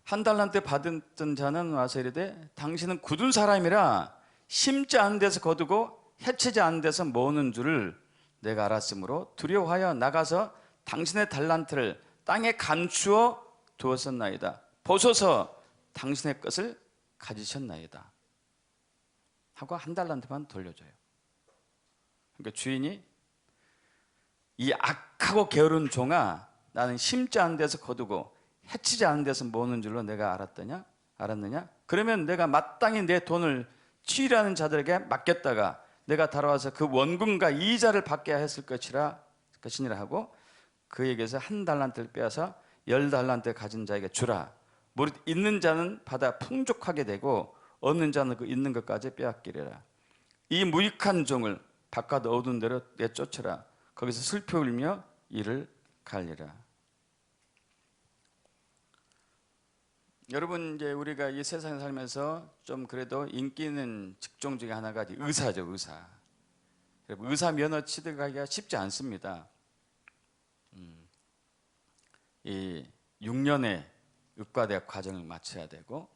1달란트 받았던 자는 와서 이르되 당신은 굳은 사람이라 심지 않은 데서 거두고 해치지 않은 데서 모으는 줄을 내가 알았으므로 두려워하여 나가서 당신의 달란트를 땅에 감추어 두었었나이다. 보소서 당신의 것을 가지셨나이다 하고 1달란트만 돌려줘요. 그러니까 주인이 이 악하고 게으른 종아, 나는 심지 않은 데서 거두고 해치지 않은 데서 모으는 줄로 내가 알았느냐? 그러면 내가 마땅히 내 돈을 치유하는 자들에게 맡겼다가 내가 돌아와서 그 원금과 이자를 받게 했을 것이니라 하고 그에게서 1달란트를 빼앗아 10달란트 가진 자에게 주라. 무릇 있는 자는 받아 풍족하게 되고 없는 자는 그 있는 것까지 빼앗기리라. 이 무익한 종을 바깥 어두운 데로 내쫓으라. 거기서 슬피 울며 이를 갈리라. 여러분, 이제 우리가 이 세상에 살면서 좀 그래도 인기 있는 직종 중에 하나가 의사죠, 의사. 의사 면허 취득하기가 쉽지 않습니다. 이 6년의 의과대학 과정을 마쳐야 되고,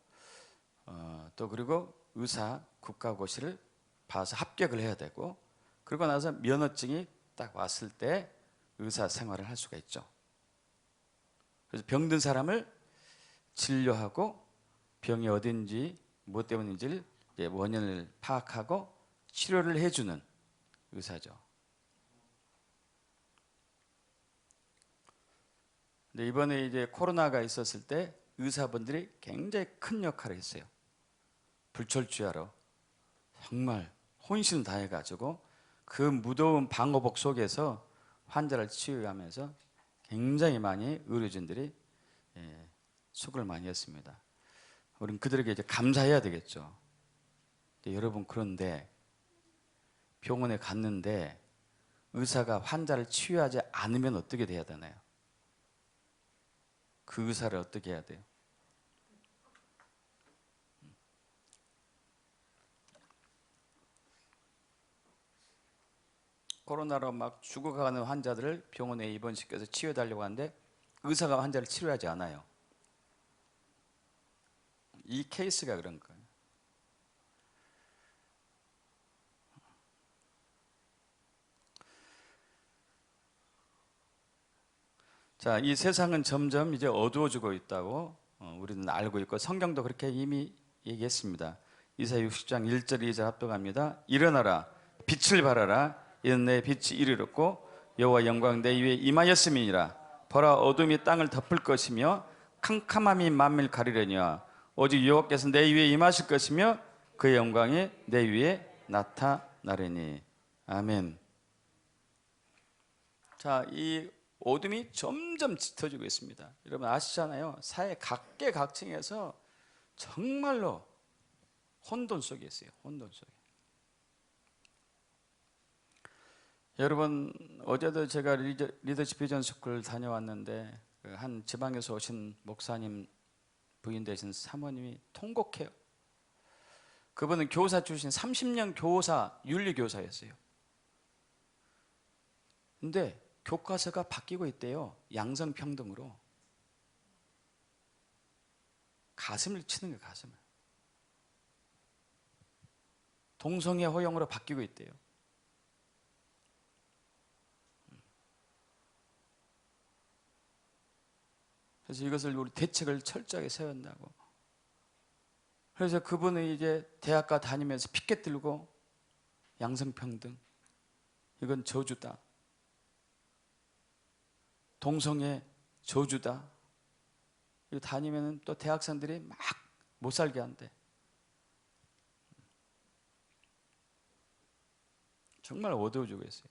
또 그리고 의사 국가고시를 봐서 합격을 해야 되고, 그러고 나서 면허증이 딱 왔을 때 의사 생활을 할 수가 있죠. 그래서 병든 사람을 진료하고 병이 어딘지 뭐 때문인지를 원인을 파악하고 치료를 해주는 의사죠. 근데 이번에 이제 코로나가 있었을 때 의사분들이 굉장히 큰 역할을 했어요. 불철주야로 정말 혼신 다해가지고 그 무더운 방호복 속에서 환자를 치유하면서 굉장히 많이 의료진들이 수고를 많이 했습니다. 우리는 그들에게 이제 감사해야 되겠죠. 여러분, 그런데 병원에 갔는데 의사가 환자를 치유하지 않으면 어떻게 돼야 되나요? 그 의사를 어떻게 해야 돼요? 코로나로 막 죽어가는 환자들을 병원에 입원시켜서 치유해달라고 하는데 의사가 환자를 치료하지 않아요. 이 케이스가 그런 거예요. 자, 이 세상은 점점 이제 어두워지고 있다고 우리는 알고 있고 성경도 그렇게 이미 얘기했습니다. 이사야 60장 1절 2절 합독합니다. 일어나라 빛을 발하라 이는 내 빛이 이르렀고 여호와 영광 내 위에 임하였음이니라. 보라 어둠이 땅을 덮을 것이며 캄캄함이 만민을 가리려니와 오직 여호와께서 내 위에 임하실 것이며 그의 영광이 내 위에 나타나리니. 아멘. 자, 이 어둠이 점점 짙어지고 있습니다. 여러분 아시잖아요. 사회 각계각층에서 정말로 혼돈 속에 있어요. 혼돈 속에. 여러분 어제도 제가 리더십 비전 스쿨 다녀왔는데 한 지방에서 오신 목사님 부인 되신 사모님이 통곡해요. 그분은 교사 출신 30년 교사 윤리교사였어요. 근데 교과서가 바뀌고 있대요. 양성평등으로. 가슴을 치는 거예요. 가슴을. 동성애 허용으로 바뀌고 있대요. 그래서 이것을 우리 대책을 철저하게 세운다고. 그래서 그분은 이제 대학가 다니면서 피켓 들고 양성평등, 이건 저주다. 동성애 저주다. 이거 다니면은 또 대학생들이 막 못 살게 한대. 정말 어두워지고 있어요.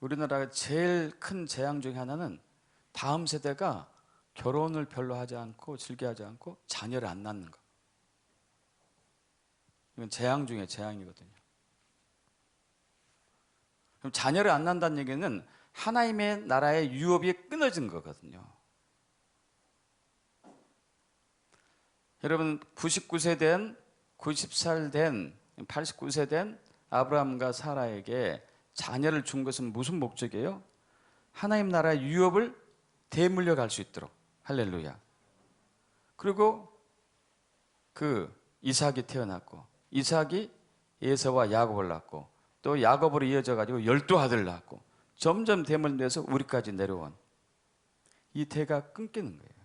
우리나라가 제일 큰 재앙 중에 하나는 다음 세대가 결혼을 별로 하지 않고 즐겨하지 않고 자녀를 안 낳는 거. 이건 재앙 중에 재앙이거든요. 그럼 자녀를 안 낳는다는 얘기는 하나님의 나라의 유업이 끊어진 거거든요. 여러분 99세 된 90살 된 89세 된 아브라함과 사라에게 자녀를 준 것은 무슨 목적이에요? 하나님 나라의 유업을 대물려 갈 수 있도록. 할렐루야. 그리고 그 이삭이 태어났고 이삭이 에서와 야곱을 낳고 또 야곱으로 이어져 가지고 12아들 낳고 점점 대물려서 우리까지 내려온 이 대가 끊기는 거예요.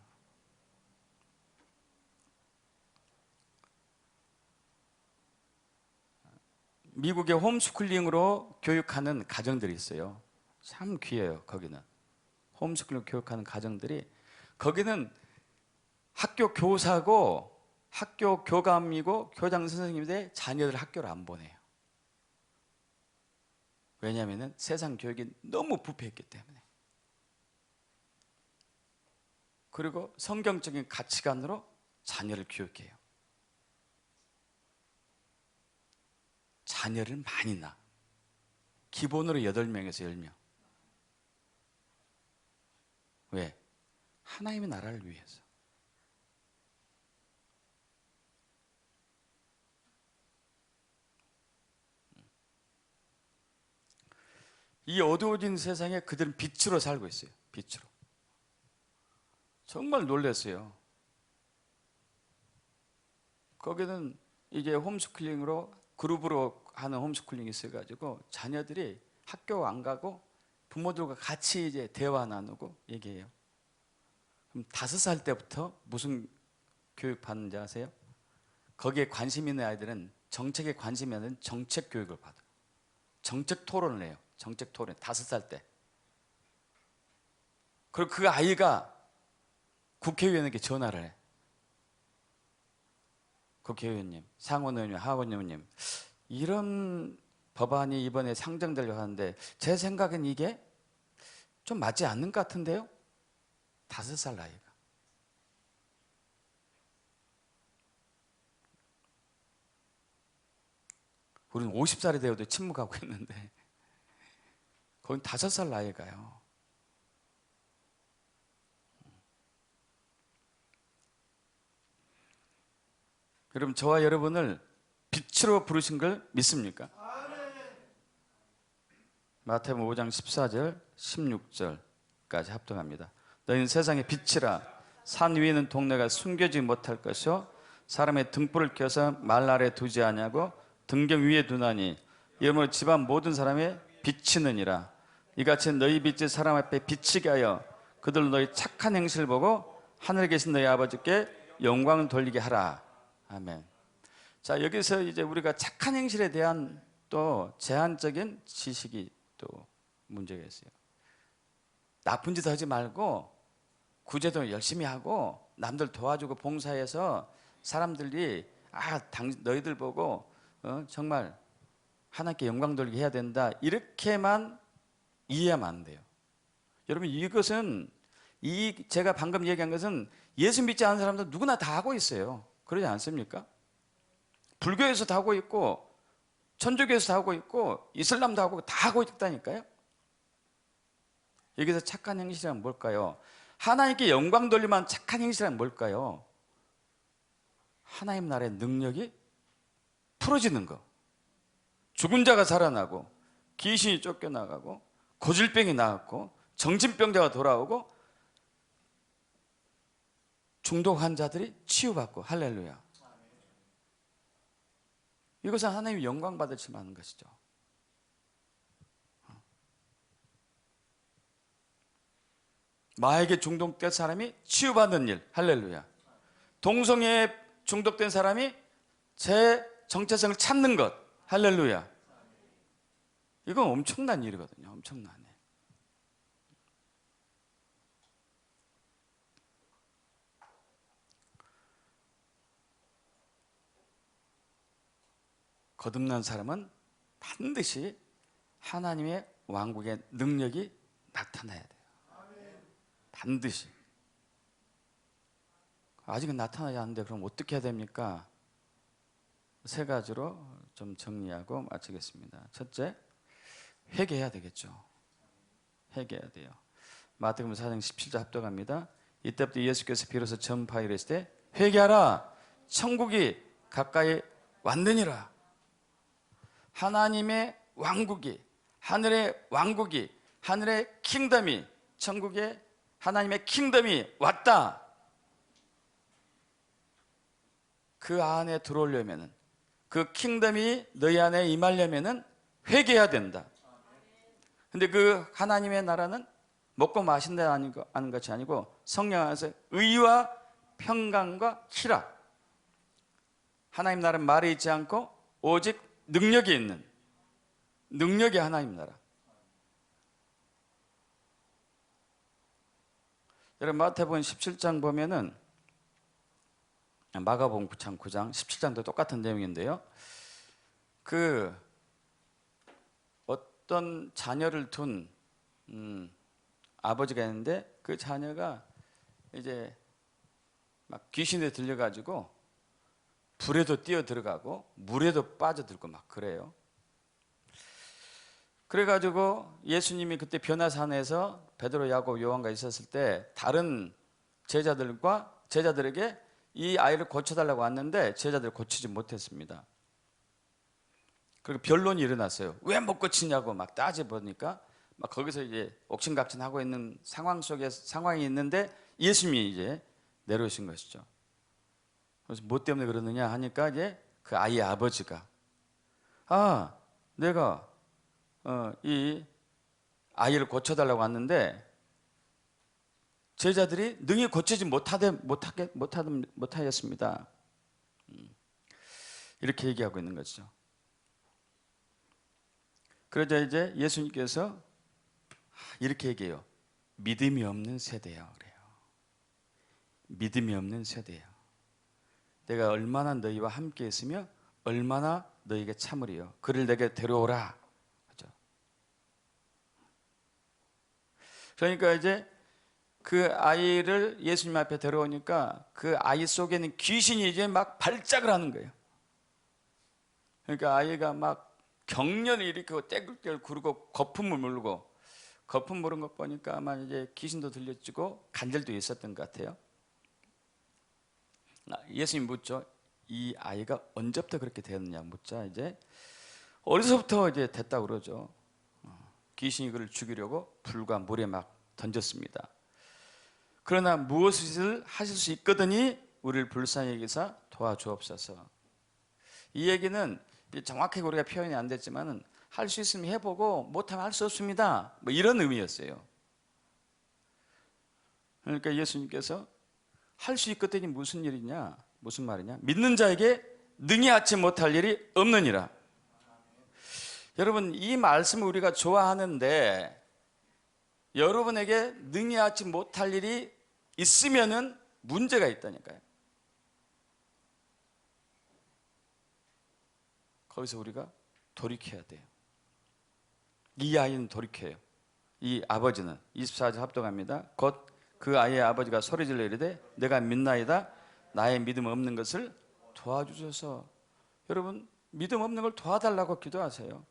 미국의 홈스쿨링으로 교육하는 가정들이 있어요. 참 귀해요. 거기는 홈스쿨링 교육하는 가정들이, 거기는 학교 교사고 학교 교감이고 교장 선생님인데 자녀들 학교를 안 보내요. 왜냐하면 세상 교육이 너무 부패했기 때문에. 그리고 성경적인 가치관으로 자녀를 교육해요. 자녀를 많이 낳아. 기본으로 8명에서 10명. 왜? 하나님의 나라를 위해서. 이 어두워진 세상에 그들은 빛으로 살고 있어요. 빛으로. 정말 놀랐어요. 거기는 이제 홈스쿨링으로 그룹으로 하는 홈스쿨링이 있어가지고 자녀들이 학교 안 가고 부모들과 같이 이제 대화 나누고 얘기해요. 그럼 5살 때부터 무슨 교육 받는지 아세요? 거기에 관심 있는 아이들은 정책에 관심 있는 정책 교육을 받아요. 정책 토론을 해요. 정책 토론 5살 때. 그리고 그 아이가 국회의원에게 전화를 해. 국회의원님, 상원의원님, 하원의원님, 이런 법안이 이번에 상정되려고 하는데 제 생각엔 이게 좀 맞지 않는 것 같은데요? 5살 나이가. 우리는 50살이 되어도 침묵하고 있는데 거긴 5살 나이가요. 여러분, 저와 여러분을 빛으로 부르신 걸 믿습니까? 마태복음 5장 14절 16절까지 합동합니다. 너희는 세상의 빛이라. 산 위에 있는 동네가 숨겨지지 못할 것이요 사람의 등불을 켜서 말 아래 두지 아니하고 등경 위에 두나니 이러므로 집안 모든 사람의 비치느니라. 이같이 너희 빛이 사람 앞에 비치게 하여 그들로 너희 착한 행실을 보고 하늘에 계신 너희 아버지께 영광을 돌리게 하라. 아멘. 자, 여기서 이제 우리가 착한 행실에 대한 또 제한적인 지식이 또 문제가 있어요. 나쁜 짓 하지 말고 구제도 열심히 하고 남들 도와주고 봉사해서 사람들이 너희들 보고 정말 하나님께 영광 돌리게 해야 된다, 이렇게만 이해하면 안 돼요. 여러분, 이것은 제가 방금 얘기한 것은 예수 믿지 않는 사람들 누구나 다 하고 있어요. 그러지 않습니까? 불교에서도 하고 있고 천주교에서도 하고 있고 이슬람도 하고 다 하고 있다니까요. 여기서 착한 행실이란 뭘까요? 하나님께 영광 돌리면 착한 행실이란 뭘까요? 하나님 나라의 능력이 풀어지는 거, 죽은 자가 살아나고 귀신이 쫓겨나가고 고질병이 나았고 정신병자가 돌아오고 중독 환자들이 치유받고 할렐루야. 이것은 하나님이 영광 받으실 만한 것이죠. 마에게 중독된 사람이 치유받는 일, 할렐루야. 동성애에 중독된 사람이 제 정체성을 찾는 것, 할렐루야. 이건 엄청난 일이거든요. 엄청난 일. 거듭난 사람은 반드시 하나님의 왕국의 능력이 나타나야 돼요. 반드시. 아직은 나타나지 않는데 그럼 어떻게 해야 됩니까? 세 가지로 좀 정리하고 마치겠습니다. 첫째, 회개해야 되겠죠. 회개해야 돼요. 마태복음 4장 17절 합독합니다. 이때부터 예수께서 비로소 전파하여 이르시되 회개하라, 천국이 가까이 왔느니라. 하나님의 왕국이, 하늘의 왕국이, 하늘의 킹덤이, 천국의 하나님의 킹덤이 왔다. 그 안에 들어오려면은, 그 킹덤이 너희 안에 임하려면은 회개해야 된다. 근데 그 하나님의 나라는 먹고 마신다는 것이 아니고 성령 안에서 의와 평강과 희락. 하나님 나라는 말이 있지 않고 오직 능력이 있는, 능력이 하나님 나라. 여러분 마태복음 17장 보면은, 마가복음 9장 17장도 똑같은 내용인데요, 그 어떤 자녀를 둔 아버지가 있는데 그 자녀가 이제 막 귀신에 들려가지고 불에도 뛰어 들어가고 물에도 빠져들고 막 그래요. 그래가지고 예수님이 그때 변화산에서 베드로, 야곱, 요한과 있었을 때 다른 제자들에게 이 아이를 고쳐달라고 왔는데 제자들 고치지 못했습니다. 그리고 변론이 일어났어요. 왜 못 고치냐고 막 따져보니까 막 거기서 이제 옥신각신하고 있는 상황이 있는데 예수님이 이제 내려오신 것이죠. 그래서 뭐 때문에 그러느냐 하니까 이제 그 아이의 아버지가 내가 이 아이를 고쳐달라고 왔는데 제자들이 능히 고치지 못하였습니다. 이렇게 얘기하고 있는 거죠. 그러자 이제 예수님께서 이렇게 얘기해요. 믿음이 없는 세대요. 그래요. 믿음이 없는 세대요. 내가 얼마나 너희와 함께 있으며 얼마나 너희에게 참으리요. 그를 내게 데려오라. 그죠? 그러니까 이제 그 아이를 예수님 앞에 데려오니까 그 아이 속에는 귀신이 이제 막 발작을 하는 거예요. 그러니까 아이가 막 경련을 일으키고 떼굴떼굴 구르고 거품을 물고, 거품 물은 것 보니까 아마 이제 귀신도 들려지고 간절도 있었던 것 같아요. 예수님 묻죠. 이 아이가 언제부터 그렇게 되었느냐 묻자 이제 어디서부터 이제 됐다고 그러죠. 귀신이 그를 죽이려고 불과 물에 막 던졌습니다. 그러나 무엇을 하실 수 있거든이 우리를 불쌍히 여기사 도와주옵소서. 이 얘기는 정확하게 우리가 표현이 안 됐지만은 할 수 있으면 해보고 못하면 할 수 없습니다. 뭐 이런 의미였어요. 그러니까 예수님께서 할 수 있거든이 무슨 일이냐, 무슨 말이냐? 믿는 자에게 능히 하지 못할 일이 없느니라. 여러분 이 말씀을 우리가 좋아하는데 여러분에게 능히 하지 못할 일이 있으면은 문제가 있다니까요. 거기서 우리가 돌이켜야 돼요. 이 아이는 돌이켜요. 이 아버지는 24절 합독합니다. 곧 그 아이의 아버지가 소리질러 이르되 내가 믿나이다. 나의 믿음 없는 것을 도와주소서. 여러분 믿음 없는 걸 도와달라고 기도하세요.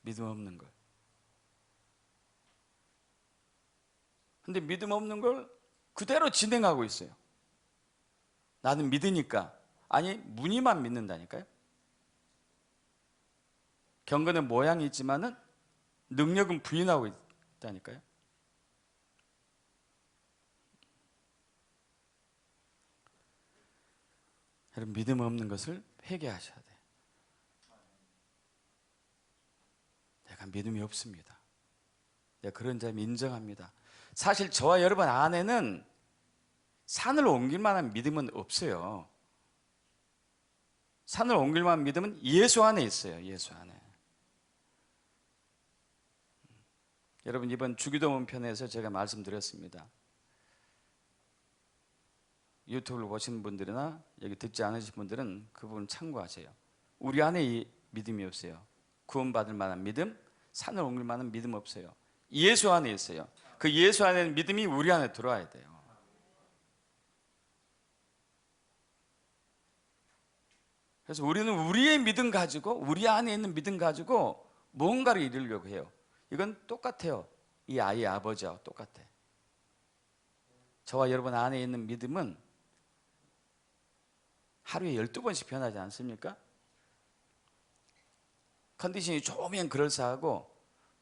믿음 없는 걸. 근데 믿음 없는 걸 그대로 진행하고 있어요. 나는 믿으니까. 아니 무늬만 믿는다니까요. 경건의 모양이 있지만은 능력은 부인하고 있다니까요. 여러분, 믿음 없는 것을 회개하셔야 돼요. 내가 믿음이 없습니다. 내가 그런 점을 인정합니다. 사실 저와 여러분 안에는 산을 옮길 만한 믿음은 없어요. 산을 옮길 만한 믿음은 예수 안에 있어요. 예수 안에. 여러분, 이번 주기도문 편에서 제가 말씀드렸습니다. 유튜브를 보시는 분들이나 여기 듣지 않으신 분들은 그 부분 참고하세요. 우리 안에 이 믿음이 없어요. 구원받을 만한 믿음, 산을 옮길 만한 믿음 없어요. 예수 안에 있어요. 그 예수 안에 있는 믿음이 우리 안에 들어와야 돼요. 그래서 우리는 우리의 믿음 가지고, 우리 안에 있는 믿음 가지고 뭔가를 이루려고 해요. 이건 똑같아요. 이 아이의 아버지와 똑같아. 저와 여러분 안에 있는 믿음은 하루에 12번씩 변하지 않습니까? 컨디션이 좋으면 그럴싸하고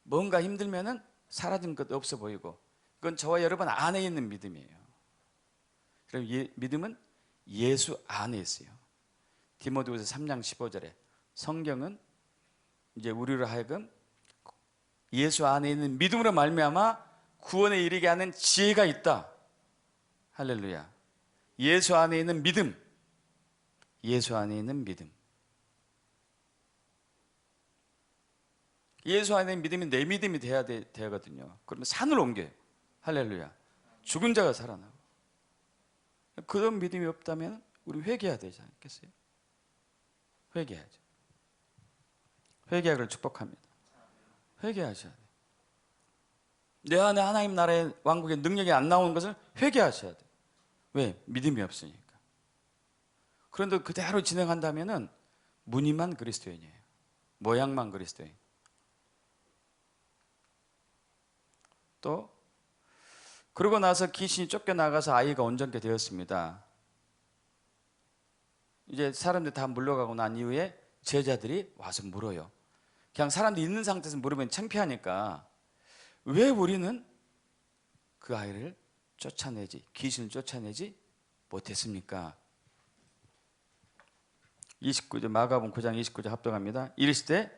뭔가 힘들면은 사라진 것도 없어 보이고, 그건 저와 여러분 안에 있는 믿음이에요. 그럼 믿음은 예수 안에 있어요. 디모데후서 3장 15절에 성경은 이제 우리로 하여금 예수 안에 있는 믿음으로 말미암아 구원에 이르게 하는 지혜가 있다. 할렐루야. 예수 안에 있는 믿음, 예수 안에 있는 믿음. 예수 안에 있는 믿음이 내 믿음이 돼야 되거든요. 그러면 산을 옮겨요. 할렐루야. 죽은 자가 살아나고. 그런 믿음이 없다면 우리 회개해야 되지 않겠어요? 회개하죠. 회개하기를 축복합니다. 회개하셔야 돼요. 내 안에 하나님 나라의 왕국의 능력이 안 나오는 것을 회개하셔야 돼요. 왜? 믿음이 없으니까. 그런데 그대로 진행한다면은 무늬만 그리스도인이에요. 모양만 그리스도인. 또 그러고 나서 귀신이 쫓겨나가서 아이가 온전케 되었습니다. 이제 사람들 다 물러가고 난 이후에 제자들이 와서 물어요. 그냥 사람들이 있는 상태에서 물으면 창피하니까 왜 우리는 그 아이를 쫓아내지, 귀신을 쫓아내지 못했습니까? 29절, 마가복음 9장 29절 합독합니다. 이르시되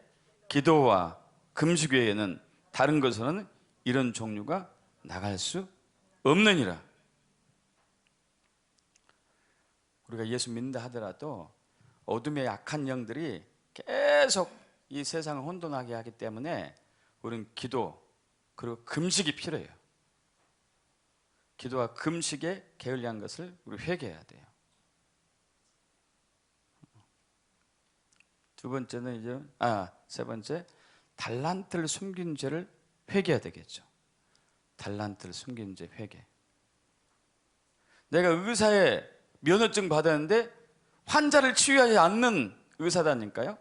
기도와 금식 외에는 다른 것으로는 이런 종류가 나갈 수 없느니라. 우리가 예수 믿는다 하더라도 어둠의 약한 영들이 계속 이 세상을 혼돈하게 하기 때문에 우리는 기도 그리고 금식이 필요해요. 기도와 금식에 게을리한 것을 우리 회개해야 돼요. 두 번째는 이제 세 번째, 달란트를 숨긴 죄를 회개해야 되겠죠. 달란트를 숨긴 죄 회개. 내가 의사의 면허증 받았는데 환자를 치유하지 않는 의사다니까요.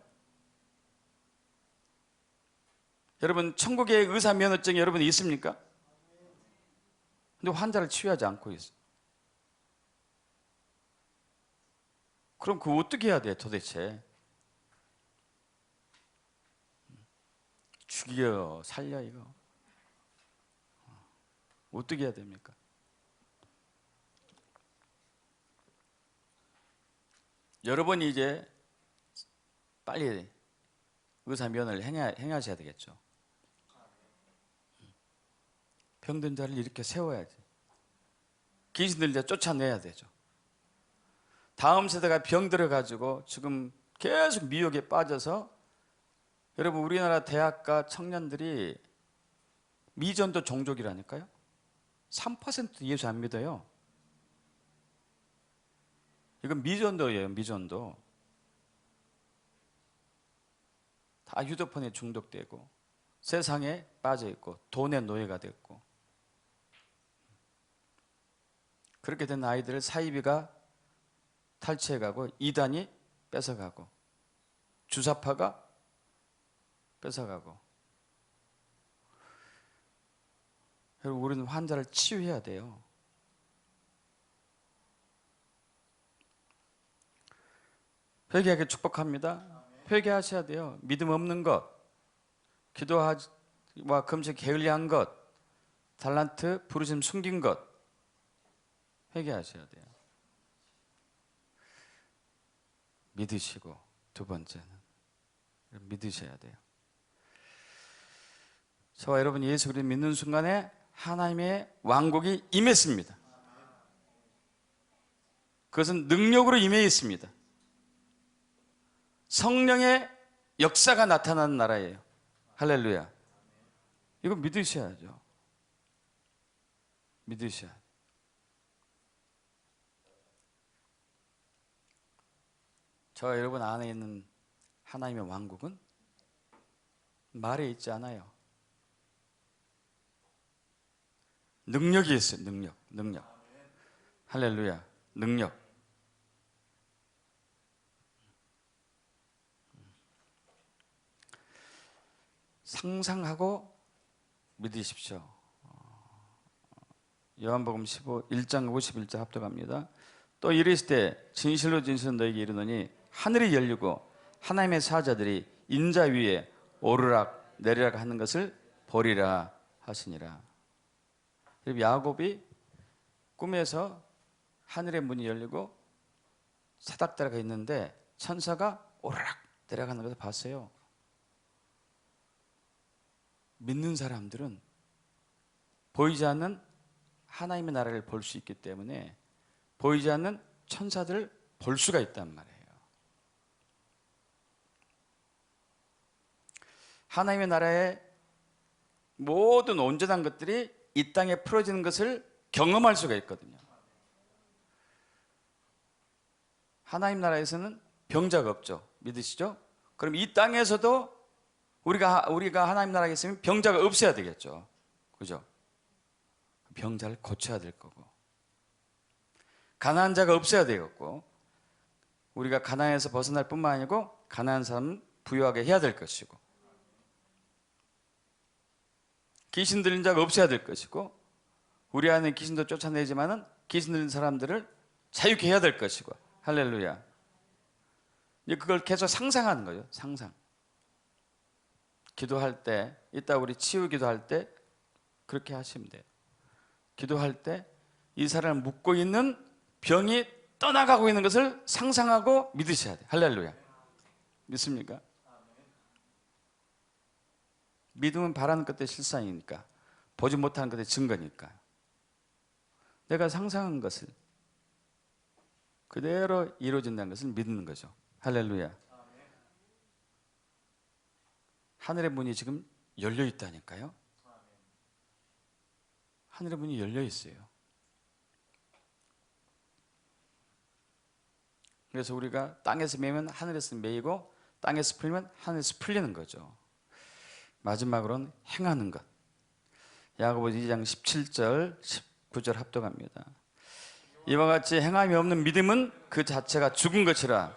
여러분, 천국의 의사 면허증이 여러분 있습니까? 근데 환자를 치유하지 않고 있어. 그럼 그거 어떻게 해야 돼 도대체? 죽여 살려 이거 어떻게 해야 됩니까? 여러분이 이제 빨리 의사 면허를 행하셔야 되겠죠. 병든 자를 이렇게 세워야지. 귀신들 이제 쫓아내야 되죠. 다음 세대가 병들어 가지고 지금 계속 미혹에 빠져서, 여러분 우리나라 대학가 청년들이 미전도 종족이라니까요. 3% 예수 안 믿어요. 이건 미전도예요. 미전도. 다 휴대폰에 중독되고 세상에 빠져 있고 돈의 노예가 됐고, 그렇게 된 아이들을 사이비가 탈취해가고 이단이 뺏어가고 주사파가 뺏어가고. 여러분 우리는 환자를 치유해야 돼요. 회개하게 축복합니다. 회개하셔야 돼요. 믿음 없는 것, 기도와 금식 게을리한 것, 달란트 부르심 숨긴 것 회개하셔야 돼요. 믿으시고, 두 번째는 믿으셔야 돼요. 저와 여러분 예수 그리스도 믿는 순간에 하나님의 왕국이 임했습니다. 그것은 능력으로 임해 있습니다. 성령의 역사가 나타나는 나라예요. 할렐루야. 이거 믿으셔야죠. 믿으셔야 돼요. 저와 여러분 안에 있는 하나님의 왕국은 말에 있지 않아요. 능력이 있어요. 능력. 할렐루야. 능력. 상상하고 믿으십시오. 요한복음 1장 51절 합독합니다. 또 이르실 때 진실로 너에게 이르노니 하늘이 열리고 하나님의 사자들이 인자 위에 오르락 내리락 하는 것을 보리라 하시니라. 야곱이 꿈에서 하늘의 문이 열리고 사닥다리가 있는데 천사가 오르락 내려가는 것을 봤어요. 믿는 사람들은 보이지 않는 하나님의 나라를 볼 수 있기 때문에 보이지 않는 천사들을 볼 수가 있단 말이에요. 하나님의 나라의 모든 온전한 것들이 이 땅에 풀어지는 것을 경험할 수가 있거든요. 하나님 나라에서는 병자가 없죠. 믿으시죠? 그럼 이 땅에서도 우리가 하나님 나라에 있으면 병자가 없어야 되겠죠. 그죠? 병자를 고쳐야 될 거고, 가난한 자가 없어야 되겠고, 우리가 가난에서 벗어날 뿐만 아니고 가난한 사람은 부유하게 해야 될 것이고, 귀신 들린 자가 없어야 될 것이고, 우리 안에 귀신도 쫓아내지만은 귀신 들린 사람들을 자유케 해야 될 것이고, 할렐루야. 이제 그걸 계속 상상하는 거죠. 상상. 기도할 때, 이따 우리 치유 기도할 때 그렇게 하시면 돼요. 기도할 때 이 사람을 묶고 있는 병이 떠나가고 있는 것을 상상하고 믿으셔야 돼요. 할렐루야. 믿습니까? 믿음은 바라는 것의 실상이니까, 보지 못하는 것의 증거니까. 내가 상상한 것을 그대로 이루어진다는 것을 믿는 거죠. 할렐루야. 하늘의 문이 지금 열려 있다니까요. 하늘의 문이 열려 있어요. 그래서 우리가 땅에서 매면 하늘에서 매이고, 땅에서 풀면 하늘에서 풀리는 거죠. 마지막으로는 행하는 것. 야고보서 2장 17절 19절 합독합니다. 이와 같이 행함이 없는 믿음은 그 자체가 죽은 것이라.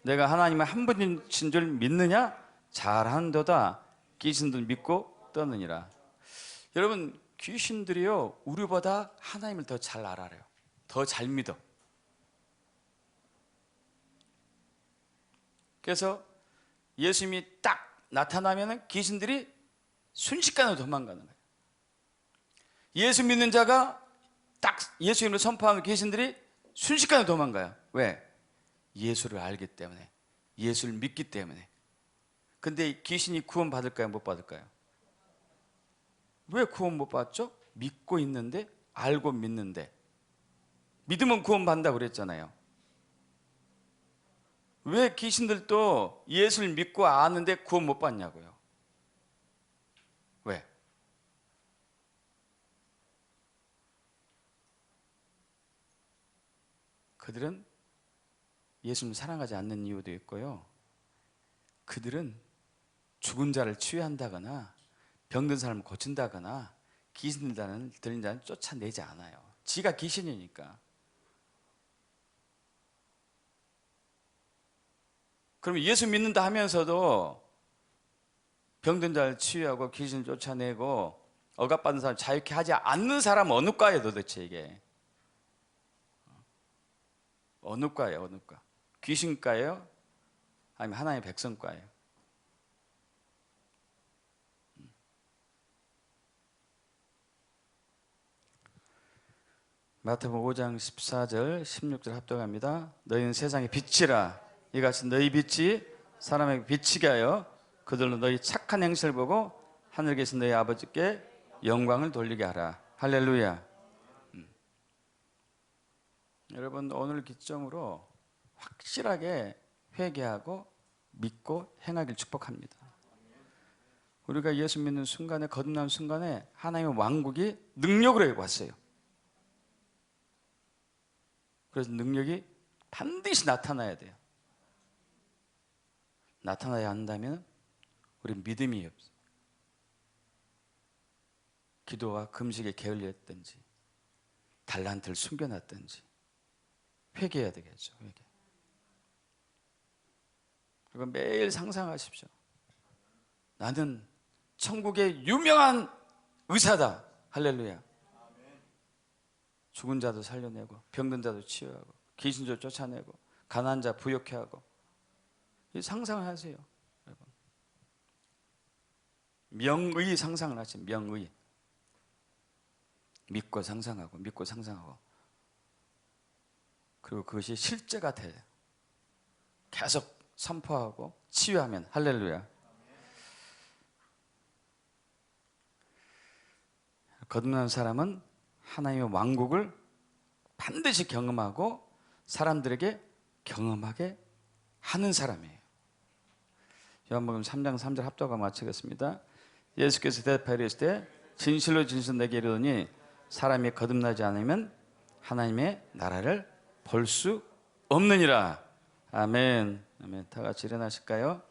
내가 하나님의 한 분이신 줄 믿느냐? 잘한도다. 귀신들 믿고 떠느니라. 여러분, 귀신들이요, 우리보다 하나님을 더 잘 알아요. 더 잘 믿어. 그래서 예수님이 딱 나타나면 귀신들이 순식간에 도망가는 거예요. 예수 믿는 자가 딱 예수 이름으로 선포하는 귀신들이 순식간에 도망가요. 왜? 예수를 알기 때문에, 예수를 믿기 때문에. 근데 귀신이 구원 받을까요? 못 받을까요? 왜 구원 못 받죠? 믿고 있는데, 알고 믿는데. 믿으면 구원 받는다고 그랬잖아요. 왜 귀신들도 예수를 믿고 아는데 구원 못 받냐고요? 왜? 그들은 예수님을 사랑하지 않는 이유도 있고요. 그들은 죽은 자를 치유한다거나 병든 사람을 고친다거나 귀신 들린 자는 쫓아내지 않아요. 지가 귀신이니까. 그러면 예수 믿는다 하면서도 병든 자를 치유하고 귀신을 쫓아내고 억압받는 사람 자유케 하지 않는 사람은 어느 과예요 도대체 이게? 어느 과예요? 어느 과? 귀신과예요? 아니면 하나님의 백성과예요? 마태복음 5장 14절 16절 합독합니다. 너희는 세상의 빛이라. 이같이 너희 빛이 사람에게 비치게 하여 그들로 너희 착한 행실을 보고 하늘에 계신 너희 아버지께 영광을 돌리게 하라. 할렐루야. 여러분, 오늘 기점으로 확실하게 회개하고 믿고 행하길 축복합니다. 우리가 예수 믿는 순간에, 거듭난 순간에 하나님의 왕국이 능력으로 왔어요. 그래서 능력이 반드시 나타나야 돼요. 나타나야 한다면 우리 믿음이 없어요. 기도와 금식에 게을렸든지 달란트를 숨겨놨든지 회개해야 되겠죠. 회개. 그리고 매일 상상하십시오. 나는 천국의 유명한 의사다. 할렐루야. 죽은 자도 살려내고 병든 자도 치유하고 귀신도 쫓아내고 가난한 자 부욕케 하고. 상상을 하세요, 여러분. 명의 상상을 하세요. 명의. 믿고 상상하고 믿고 상상하고. 그리고 그것이 실제가 돼요. 계속 선포하고 치유하면. 할렐루야. 거듭난 사람은 하나님의 왕국을 반드시 경험하고 사람들에게 경험하게 하는 사람이에요. 요한복음 3장 3절 합독하고 마치겠습니다. 예수께서 대답하여 이르시되 진실로 진실로 내게 이르노니 사람이 거듭나지 않으면 하나님의 나라를 볼 수 없느니라. 아멘. 아멘. 다 같이 일어나실까요?